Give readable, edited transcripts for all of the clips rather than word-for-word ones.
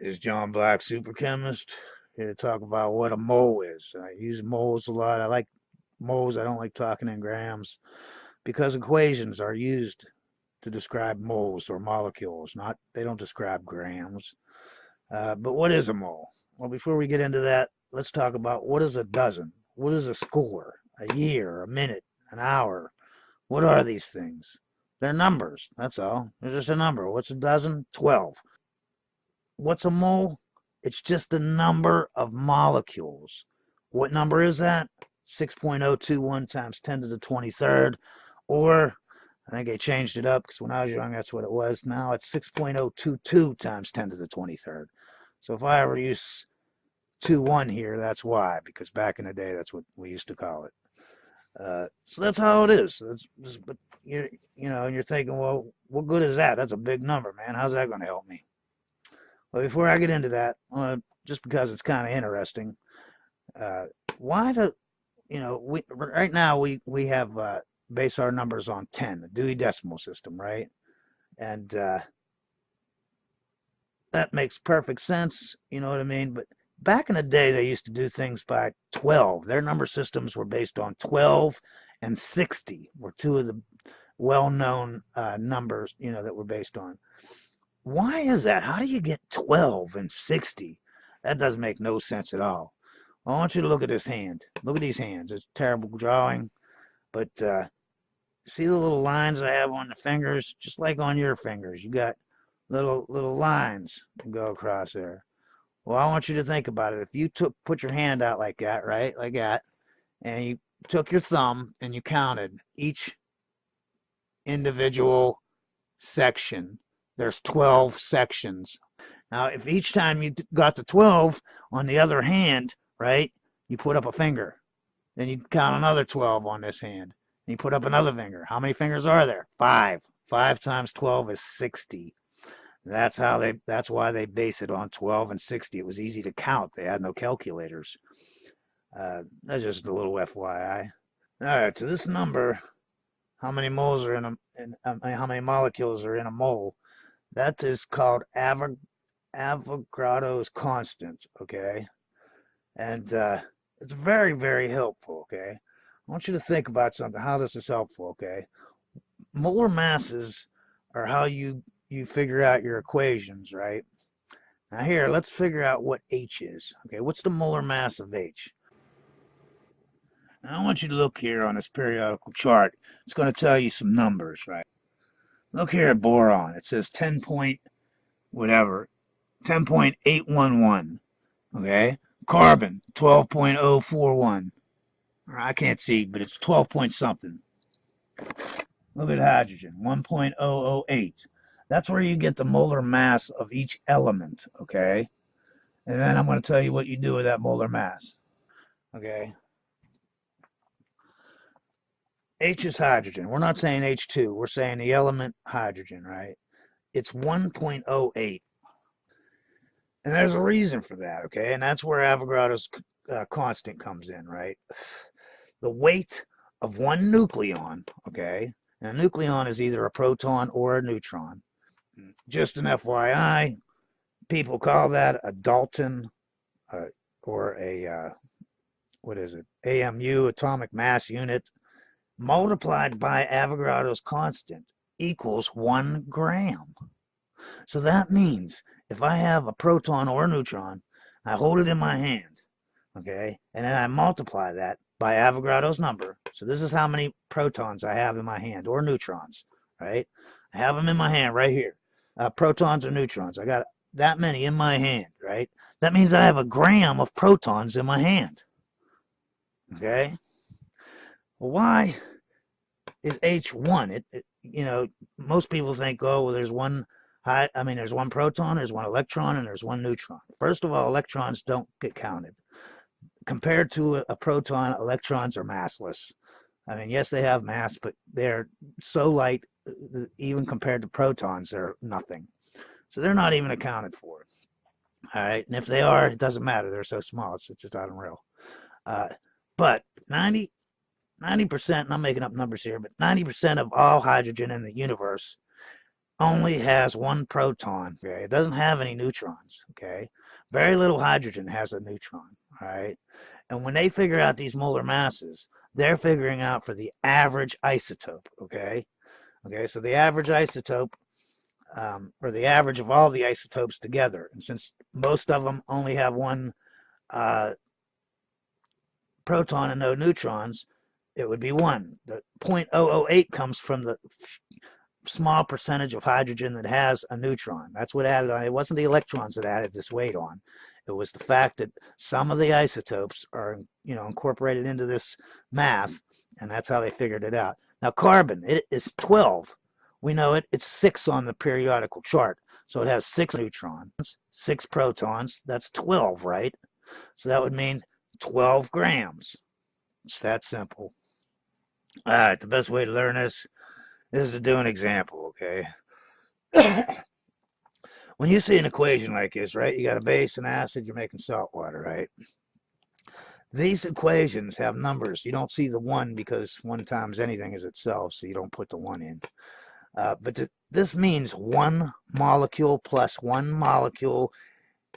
This is John Black, super chemist, here to talk about what a mole is. I use moles a lot. I like moles. I don't like talking in grams because equations are used to describe moles or molecules. Not they don't describe grams. But what is a mole? Well, before we get into that, let's talk about what is a dozen. What is a score? A year, a minute, an hour. What are these things? They're numbers. That's all. They're just a number. What's a dozen? 12. What's a mole? It's just the number of molecules. What number is that? 6.021 times 10 to the 23rd, or I think they changed it up because when I was young, that's what it was. Now it's 6.022 times 10 to the 23rd. So if I ever use 2-1 here, that's why, because back in the day, that's what we used to call it. So that's how it is. But and you're thinking, well, what good is that? That's a big number, man. How's that going to help me? Well, before I get into that, just because it's kind of interesting, uh, why do we right now we have base our numbers on 10, the Dewey Decimal System, right? And that makes perfect sense. You know what I mean? But back in the day, they used to do things by 12. Their number systems were based on 12 and 60, were two of the well-known numbers, that were based on. Why is that? How do you get 12 and 60? That doesn't make no sense at all. I want you to look at this hand. Look at these hands. It's a terrible drawing, but see the little lines I have on the fingers? Just like on your fingers. You got little lines that go across there. Well, I want you to think about it. If you put your hand out like that, right? Like that, and you took your thumb and you counted each individual section. There's 12 sections. Now, if each time you got to 12 on the other hand, right, you put up a finger. Then you count another 12 on this hand. And you put up another finger. How many fingers are there? 5. 5 times 12 is 60. That's why they base it on 12 and 60. It was easy to count. They had no calculators. That's just a little FYI. All right, so this number, how many moles are how many molecules are in a mole? That is called Avogadro's constant, okay? And it's very, very helpful, okay? I want you to think about something, how this is helpful, okay? Molar masses are how you figure out your equations, right? Now here, let's figure out what H is, okay? What's the molar mass of H? Now I want you to look here on this periodical chart. It's going to tell you some numbers, right? Look here at boron. It says 10 point whatever, 10.811, okay? Carbon, 12.041. I can't see, but it's 12 point something. Look at hydrogen, 1.008. That's where you get the molar mass of each element, okay? And then I'm going to tell you what you do with that molar mass, okay? H is hydrogen. We're not saying H2. We're saying the element hydrogen, right? It's 1.08. And there's a reason for that, okay? And that's where Avogadro's constant comes in, right? The weight of one nucleon, okay? And a nucleon is either a proton or a neutron. Just an FYI, people call that a Dalton or a, what is it? AMU, atomic mass unit, multiplied by Avogadro's constant equals 1 gram. So that means if I have a proton or a neutron, I hold it in my hand, okay, and then I multiply that by Avogadro's number. So this is how many protons I have in my hand, or neutrons, right? I have them in my hand right here. Protons or neutrons. I got that many in my hand, right? That means I have a gram of protons in my hand, okay? Well, why is H1? Most people think, oh, well, there's one there's one proton, there's one electron, and there's one neutron. First of all, electrons don't get counted. Compared to a proton, electrons are massless. I mean, yes, they have mass, but they're so light, even compared to protons, they're nothing. So they're not even accounted for. All right, and if they are, it doesn't matter. They're so small, it's just unreal. But 90%, and I'm making up numbers here, but 90% of all hydrogen in the universe only has one proton. Okay, it doesn't have any neutrons. Okay, very little hydrogen has a neutron. All right, and when they figure out these molar masses, they're figuring out for the average isotope. Okay, so the average isotope, or the average of all the isotopes together, and since most of them only have one uh, proton and no neutrons, it would be 1. The 0.008 comes from the small percentage of hydrogen that has a neutron. That's what added on. It wasn't the electrons that added this weight on. It was the fact that some of the isotopes are, incorporated into this math, and that's how they figured it out. Now, carbon, it is 12. We know it. It's 6 on the periodical chart. So it has 6 neutrons, 6 protons. That's 12, right? So that would mean 12 grams. It's that simple. All right, the best way to learn this is to do an example, okay? When you see an equation like this, right, you got a base and acid, you're making salt water, right? These equations have numbers. You don't see the 1 because 1 times anything is itself, so you don't put the 1 in. But this means 1 molecule plus 1 molecule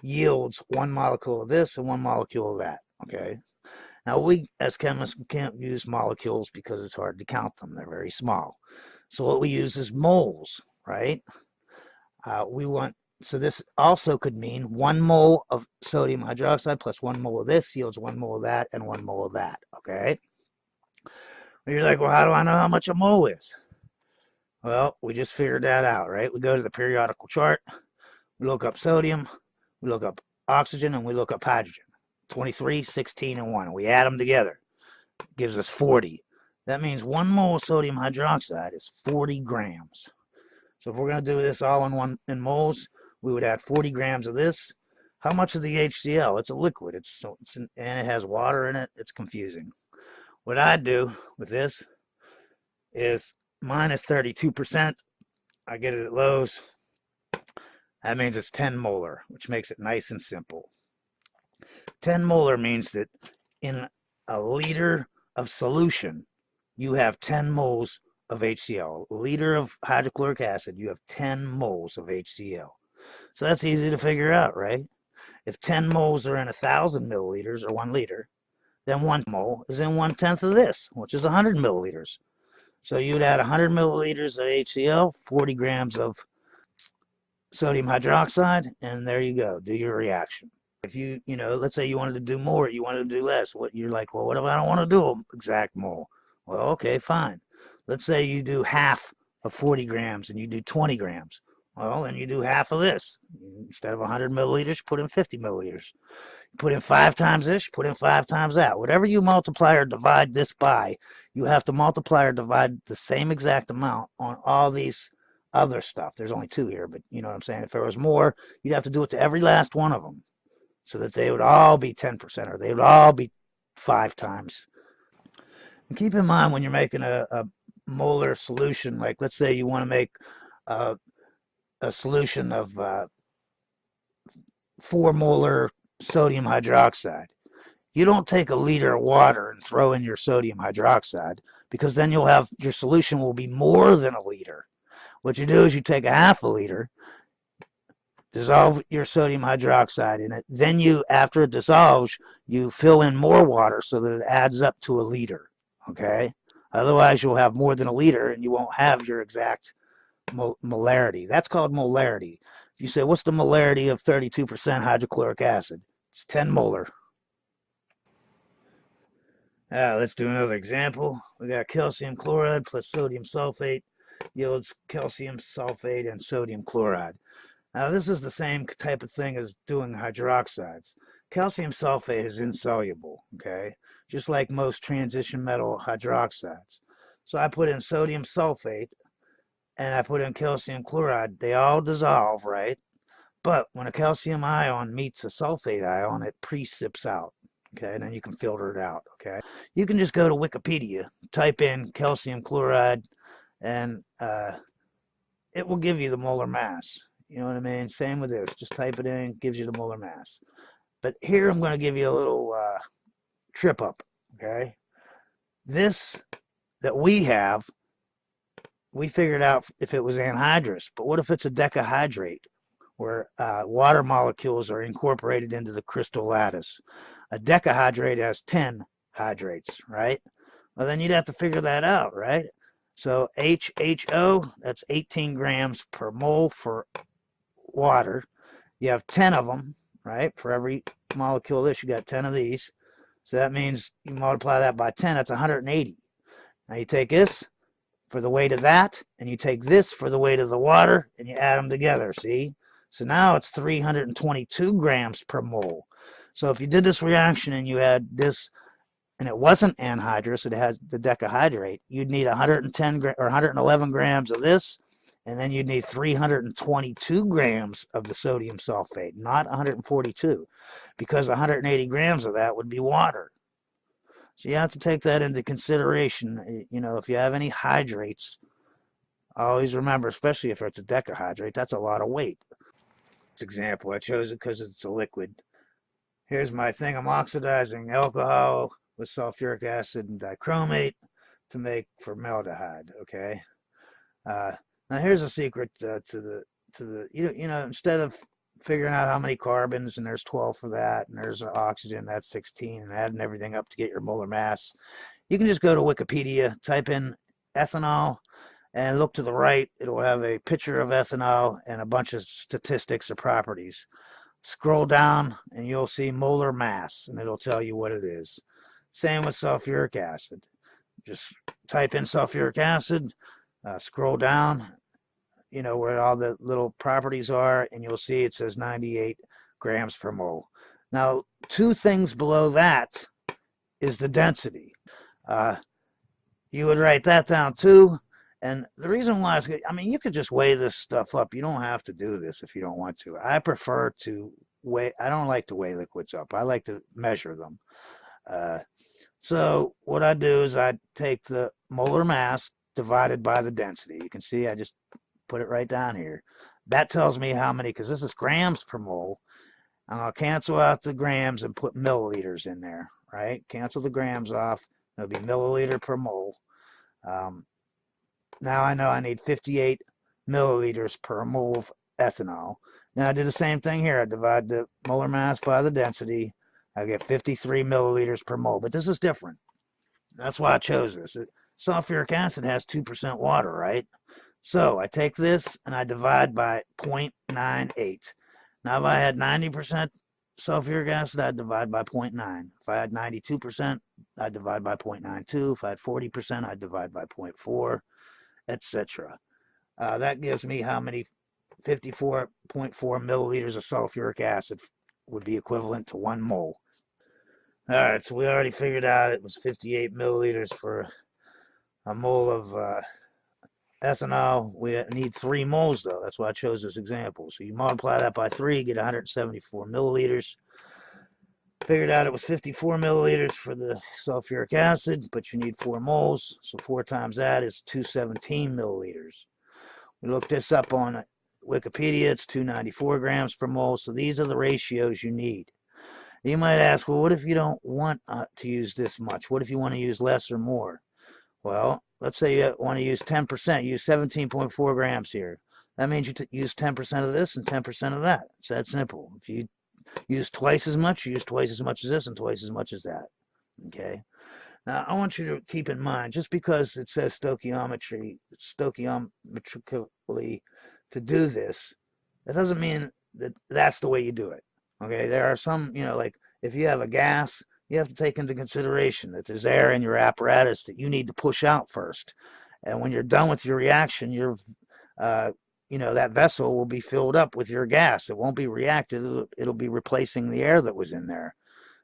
yields 1 molecule of this and 1 molecule of that, okay? Now, we as chemists can't use molecules because it's hard to count them. They're very small. So what we use is moles, right? So this also could mean 1 mole of sodium hydroxide plus 1 mole of this yields 1 mole of that and 1 mole of that, okay? You're like, well, how do I know how much a mole is? Well, we just figured that out, right? We go to the periodical chart, we look up sodium, we look up oxygen, and we look up hydrogen. 23, 16, and 1. We add them together. It gives us 40. That means 1 mole of sodium hydroxide is 40 grams. So if we're going to do this all in moles, we would add 40 grams of this. How much of the HCl? It's a liquid. And it has water in it. It's confusing. What I do with this is minus 32%. I get it at Lowe's. That means it's 10 molar, which makes it nice and simple. 10 molar means that in a liter of solution, you have 10 moles of HCl. A liter of hydrochloric acid, you have 10 moles of HCl. So that's easy to figure out, right? If 10 moles are in 1,000 milliliters, or 1 liter, then 1 mole is in 1/10 of this, which is 100 milliliters. So you'd add 100 milliliters of HCl, 40 grams of sodium hydroxide, and there you go. Do your reaction. If let's say you wanted to do more, you wanted to do less. You're like, well, what if I don't want to do an exact mole? Well, okay, fine. Let's say you do half of 40 grams and you do 20 grams. Well, then you do half of this. Instead of 100 milliliters, put in 50 milliliters. Put in 5 times this, put in 5 times that. Whatever you multiply or divide this by, you have to multiply or divide the same exact amount on all these other stuff. There's only 2 here, but you know what I'm saying? If there was more, you'd have to do it to every last one of them, so that they would all be 10%, or they would all be 5 times. And keep in mind when you're making a molar solution, like let's say you want to make a solution of 4 molar sodium hydroxide. You don't take a liter of water and throw in your sodium hydroxide, because then your solution will be more than a liter. What you do is you take a half a liter, dissolve your sodium hydroxide in it. Then after it dissolves, you fill in more water so that it adds up to a liter, okay? Otherwise, you'll have more than a liter and you won't have your exact molarity. That's called molarity. You say, what's the molarity of 32% hydrochloric acid? It's 10 molar. Let's do another example. We got calcium chloride plus sodium sulfate yields calcium sulfate and sodium chloride. Now, this is the same type of thing as doing hydroxides. Calcium sulfate is insoluble, okay? Just like most transition metal hydroxides. So I put in sodium sulfate and I put in calcium chloride. They all dissolve, right? But when a calcium ion meets a sulfate ion, it precipitates out, okay? And then you can filter it out, okay? You can just go to Wikipedia, type in calcium chloride, and it will give you the molar mass. You know what I mean? Same with this. Just type it in, gives you the molar mass. But here I'm going to give you a little trip up, okay? This that we have we figured out if it was anhydrous, but what if it's a decahydrate, where water molecules are incorporated into the crystal lattice? A decahydrate has 10 hydrates, right? Well, then you'd have to figure that out, right? So HHO, that's 18 grams per mole for water. You have 10 of them, right? For every molecule of this, you got 10 of these. So that means you multiply that by 10, that's 180. Now you take this for the weight of that, and you take this for the weight of the water, and you add them together, see? So now it's 322 grams per mole. So if you did this reaction and you had this, and it wasn't anhydrous, it has the decahydrate, you'd need 110 or 111 grams of this, and then you'd need 322 grams of the sodium sulfate, not 142, because 180 grams of that would be water. So you have to take that into consideration. You know, if you have any hydrates, always remember, especially if it's a decahydrate, that's a lot of weight. This example, I chose it because it's a liquid. Here's my thing. I'm oxidizing alcohol with sulfuric acid and dichromate to make formaldehyde. Okay. Now here's a secret to the you know, instead of figuring out how many carbons, and there's 12 for that, and there's oxygen, that's 16, and adding everything up to get your molar mass, you can just go to Wikipedia, type in ethanol, and look to the right. It'll have a picture of ethanol and a bunch of statistics or properties. Scroll down and you'll see molar mass, and it'll tell you what it is. Same with sulfuric acid. Just type in sulfuric acid, scroll down, you know, where all the little properties are, and you'll see it says 98 grams per mole. Now, two things below that is the density. You would write that down too. And the reason why is, I mean, you could just weigh this stuff up. You don't have to do this if you don't want to. I prefer to weigh, I don't like to weigh liquids up. I like to measure them. So what I do is I take the molar mass divided by the density. You can see I just put it right down here. That tells me how many, because this is grams per mole. And I'll cancel out the grams and put milliliters in there, right? Cancel the grams off. It'll be milliliter per mole. Now I know I need 58 milliliters per mole of ethanol. Now I do the same thing here. I divide the molar mass by the density. I get 53 milliliters per mole, but this is different. That's why I chose this. Sulfuric acid has 2% water, right? So I take this and I divide by 0.98. Now if I had 90% sulfuric acid, I'd divide by 0.9. If I had 92%, I'd divide by 0.92. If I had 40%, I'd divide by 0.4, etc. That gives me how many 54.4 milliliters of sulfuric acid would be equivalent to 1 mole. All right, so we already figured out it was 58 milliliters for a mole of ethanol. We need 3 moles, though. That's why I chose this example. So you multiply that by 3, get 174 milliliters. Figured out it was 54 milliliters for the sulfuric acid, but you need 4 moles. So 4 times that is 217 milliliters. We looked this up on Wikipedia. It's 294 grams per mole. So these are the ratios you need. You might ask, well, what if you don't want to use this much? What if you want to use less or more? Well, let's say you want to use 10%. Use 17.4 grams here. That means you use 10% of this and 10% of that. It's that simple. If you use twice as much, you use twice as much as this and twice as much as that. Okay. Now, I want you to keep in mind, just because it says stoichiometrically to do this, that doesn't mean that that's the way you do it. Okay. There are some, you know, like if you have a gas, you have to take into consideration that there's air in your apparatus that you need to push out first. And when you're done with your reaction, you know, that vessel will be filled up with your gas. It won't be reacted. It'll be replacing the air that was in there.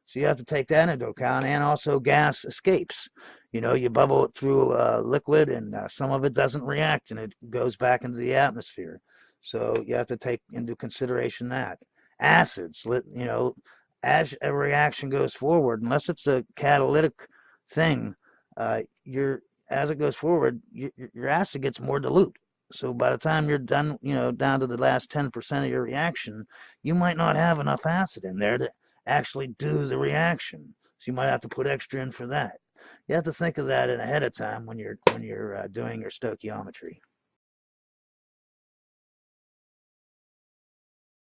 So you have to take that into account, and also gas escapes. You know, you bubble it through liquid, and some of it doesn't react, and it goes back into the atmosphere. So you have to take into consideration that. Acids, you know, as a reaction goes forward, unless it's a catalytic thing, as it goes forward, your acid gets more dilute. So by the time you're done, you know, down to the last 10% of your reaction, you might not have enough acid in there to actually do the reaction. So you might have to put extra in for that. You have to think of that in ahead of time when you're doing your stoichiometry.